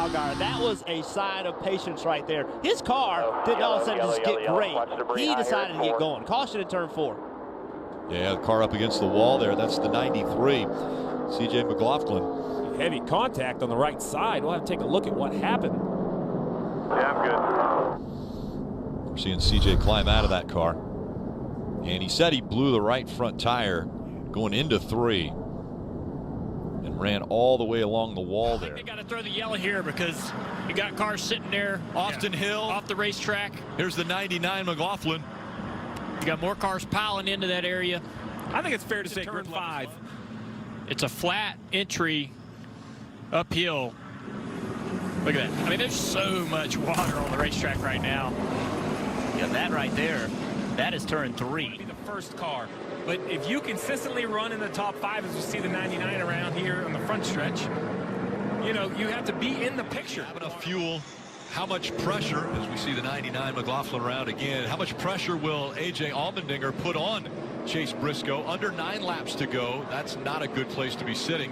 Allgaier. That was a sign of patience right there. His car didn't all of a sudden just get great. He decided to get going. Caution in turn 4. Yeah, the car up against the wall there. That's the 93. CJ McLaughlin. Heavy contact on the right side. We'll have to take a look at what happened. Yeah, I'm good. We're seeing CJ climb out of that car. And he said he blew the right front tire going into 3 and ran all the way along the wall there. They got to throw the yellow here because you got cars sitting there. Austin Hill off the racetrack. Here's the 99 McLaughlin. You got more cars piling into that area. I think it's fair to say turn 5. five. It's a flat entry uphill. Look at that. I mean, there's so much water on the racetrack right now. Yeah, that right there, that is turn 3. Be the first car. But if you consistently run in the top 5, as we see the 99 around here on the front stretch, you know, you have to be in the picture. Have enough fuel. How much pressure, as we see the 99 McLaughlin around again, how much pressure will A.J. Allmendinger put on Chase Briscoe? Under 9 laps to go. That's not a good place to be sitting.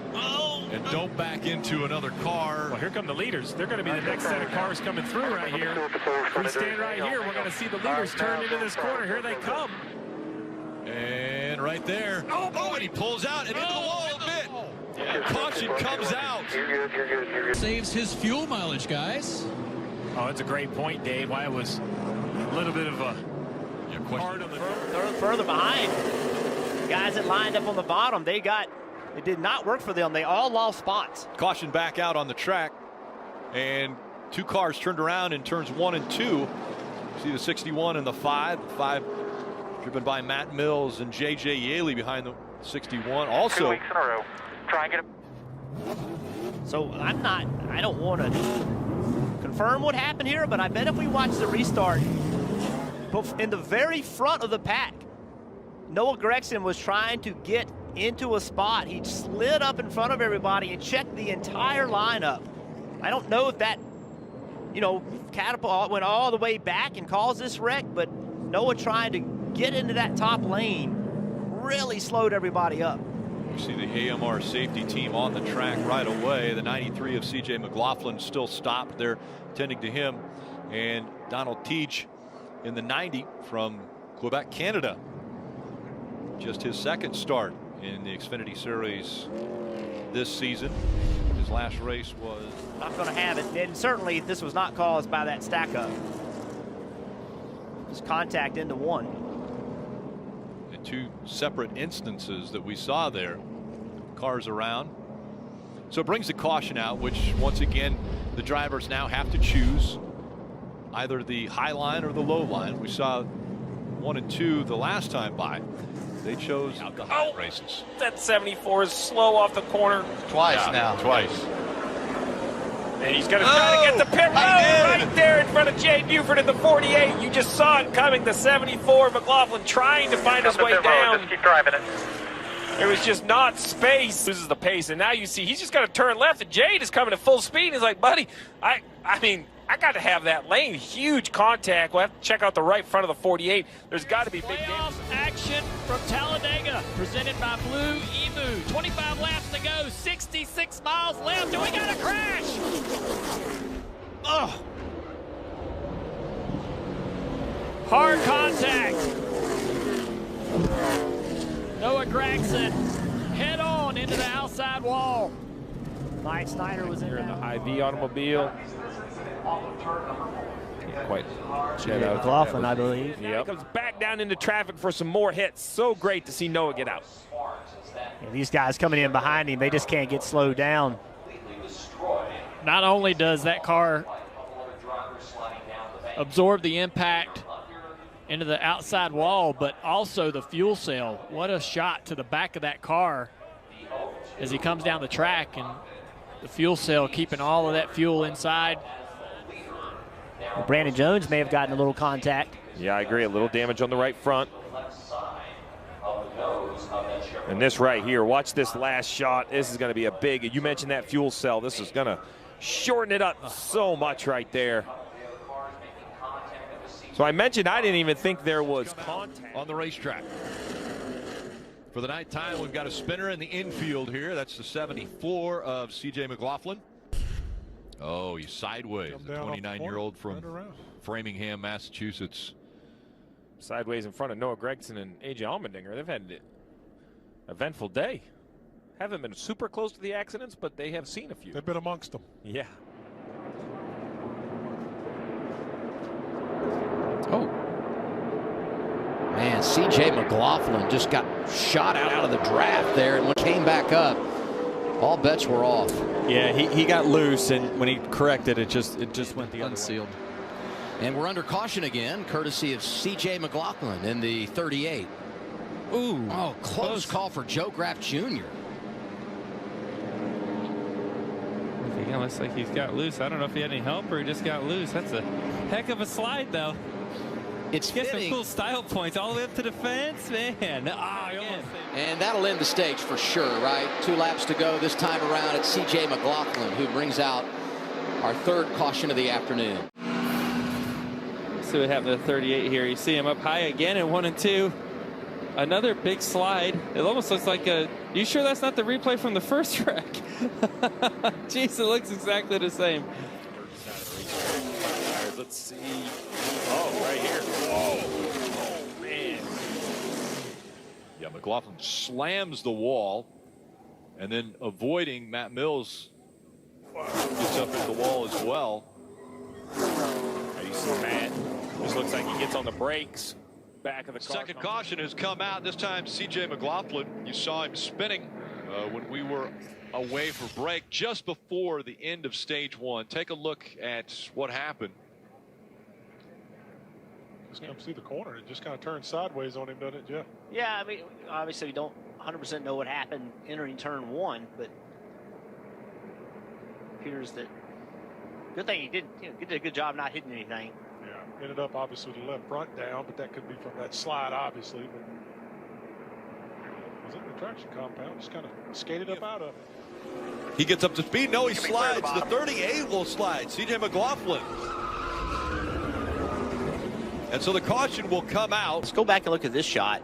And don't back into another car. Well, here come the leaders. They're going to be the next set of cars coming through right here. If we stand right here, we're going to see the leaders turn into this corner. Here they come. And right there. Oh, and he pulls out and into the wall a bit. And caution comes out. Saves his fuel mileage, guys. Oh, that's a great point, Dave. Why it was a little bit of a hard on the Further behind, guys that lined up on the bottom, it did not work for them. They all lost spots. Caution back out on the track. And 2 cars turned around in turns 1 and 2. See the 61 and the 5. The 5 driven by Matt Mills and J.J. Yaley behind the 61. Also, 2 weeks in a row. Try and get it. So I don't want to confirm what happened here, but I bet if we watch the restart, in the very front of the pack, Noah Gregson was trying to get into a spot. He slid up in front of everybody and checked the entire lineup. I don't know if that, catapult went all the way back and caused this wreck, but Noah trying to get into that top lane really slowed everybody up. You see the AMR safety team on the track right away. The 93 of CJ McLaughlin still stopped. They're tending to him. And Donald Teach in the 90 from Quebec, Canada. Just his second start in the Xfinity Series this season. His last race was not going to have it. And certainly this was not caused by that stack up. Just contact into 1. in 2 separate instances that we saw there. Cars around. So it brings the caution out, which once again the drivers now have to choose either the high line or the low line. We saw 1 and 2 the last time by. They chose out the high races. That 74 is slow off the corner. Twice now. Twice. And he's going to try to get the pit road right there in front of Jay Buford in the 48. You just saw it coming. The 74 McLaughlin trying to find his way down. Just keep driving it. There was just not space. Loses the pace, and now you see he's just going to turn left, and Jade is coming at full speed. He's like, buddy, I mean, I got to have that lane. Huge contact. We'll have to check out the right front of the 48. There's got to be big damage. Action from Talladega, presented by Blue Emu. 25 laps to go, 66 miles left, and we got a crash. Oh. Hard contact. Noah Gregson head on into the outside wall. Mike Snyder was in Here in the that. Hy-V automobile. Can't quite check out McLaughlin, I believe. Yep. Comes back down into traffic for some more hits. So great to see Noah get out. And these guys coming in behind him, they just can't get slowed down. Not only does that car absorb the impact into the outside wall, but also the fuel cell. What a shot to the back of that car as he comes down the track, and the fuel cell keeping all of that fuel inside. Well, Brandon Jones may have gotten a little contact. Yeah, I agree. A little damage on the right front. And this right here, watch this last shot. This is going to be a big, you mentioned that fuel cell. This is going to shorten it up so much right there. So I mentioned I didn't even think there was contact on the racetrack. For the nighttime, we've got a spinner in the infield here. That's the 74 of CJ McLaughlin. Oh, he's sideways. The 29-year-old from Framingham, Massachusetts. Sideways in front of Noah Gregson and AJ Allmendinger. They've had an eventful day. Haven't been super close to the accidents, but they have seen a few. They've been amongst them. Yeah. Oh. Man, C.J. McLaughlin just got shot out of the draft there, and when he came back up, all bets were off. Yeah, he got loose, and when he corrected, it just went the unsealed. And we're under caution again, courtesy of C.J. McLaughlin in the 38. Ooh. Oh, close call for Joe Graff Jr. Yeah, looks like he's got loose. I don't know if he had any help or he just got loose. That's a heck of a slide, though. It's Get fitting. some cool style points all the way up to the fence, man. And that'll end the stage for sure, right? 2 laps to go this time around. It's C.J. McLaughlin who brings out our 3rd caution of the afternoon. See what happened to the 38 here. You see him up high again in 1 and 2. Another big slide. It almost looks like a... You sure that's not the replay from the first track? Jeez, it looks exactly the same. Let's see. Oh, right here. Oh, man. Yeah, McLaughlin slams the wall, and then avoiding Matt Mills gets up at the wall as well. You see Matt. Just looks like he gets on the brakes. Back of the car. Second caution has come out. This time, C.J. McLaughlin. You saw him spinning when we were away for break just before the end of stage 1. Take a look at what happened. Just come see the corner. It just kind of turned sideways on him, doesn't it, Jeff? Yeah, I mean, obviously we don't 100% know what happened entering turn 1, but it appears that good thing he did a good job not hitting anything. Yeah, ended up obviously with the left front down, but that could be from that slide, obviously. But was it the traction compound? Just kind of skated up out of it. He gets up to speed. No, he slides. The 38 will slide. C.J. McLaughlin. And so the caution will come out. Let's go back and look at this shot.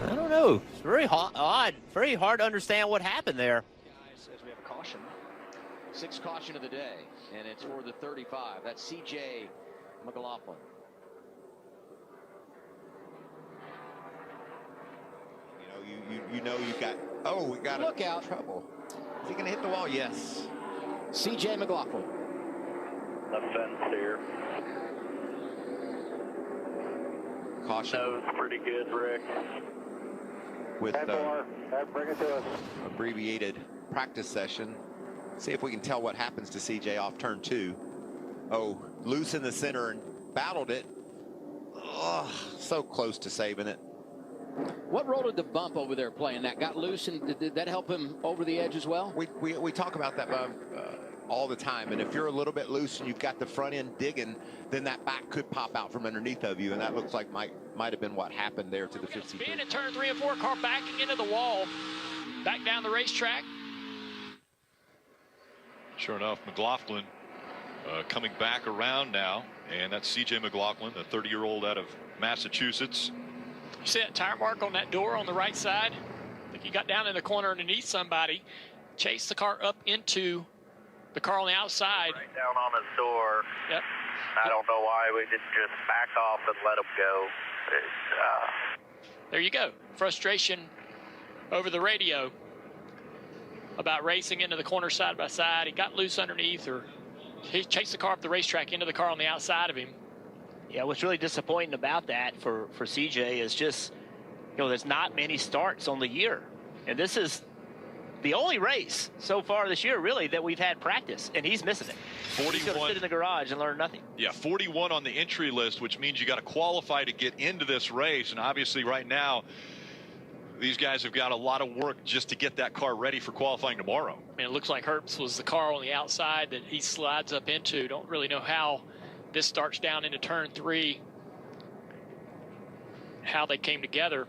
I don't know. It's very odd. Very hard to understand what happened there. Guys, as we have a caution. 6th caution of the day, and it's for the 35. That's C.J. McLaughlin. You know you've got. Oh, we got Look out. trouble. Is he going to hit the wall? Yes. C.J. McLaughlin. The fence here. Caution. Nose pretty good, Rick. With bring it to us. abbreviated practice session. See if we can tell what happens to CJ off turn 2. Oh, loose in the center and battled it. Oh, so close to saving it. What role did the bump over there play in that? Got loose, and did that help him over the edge as well? We talk about that bump all the time, and if you're a little bit loose and you've got the front end digging, then that back could pop out from underneath of you, and that looks like might have been what happened there to the 53. Spin at turn 3 and 4, car backing into the wall, back down the racetrack. Sure enough, McLaughlin coming back around now, and that's C.J. McLaughlin, the 30-year-old out of Massachusetts. You see that tire mark on that door on the right side? I think he got down in the corner underneath somebody, chased the car up into the car on the outside. Right down on his door. Yep. I don't know why we didn't just back off and let him go. There you go. Frustration over the radio about racing into the corner side by side. He got loose underneath, or he chased the car up the racetrack into the car on the outside of him. Yeah, what's really disappointing about that for CJ is just, there's not many starts on the year. And this is the only race so far this year, really, that we've had practice, and he's missing it. 41. He's going to sit in the garage and learn nothing. Yeah, 41 on the entry list, which means you got to qualify to get into this race. And obviously right now, these guys have got a lot of work just to get that car ready for qualifying tomorrow. And it looks like Herbst was the car on the outside that he slides up into. Don't really know how this starts down into turn 3, how they came together.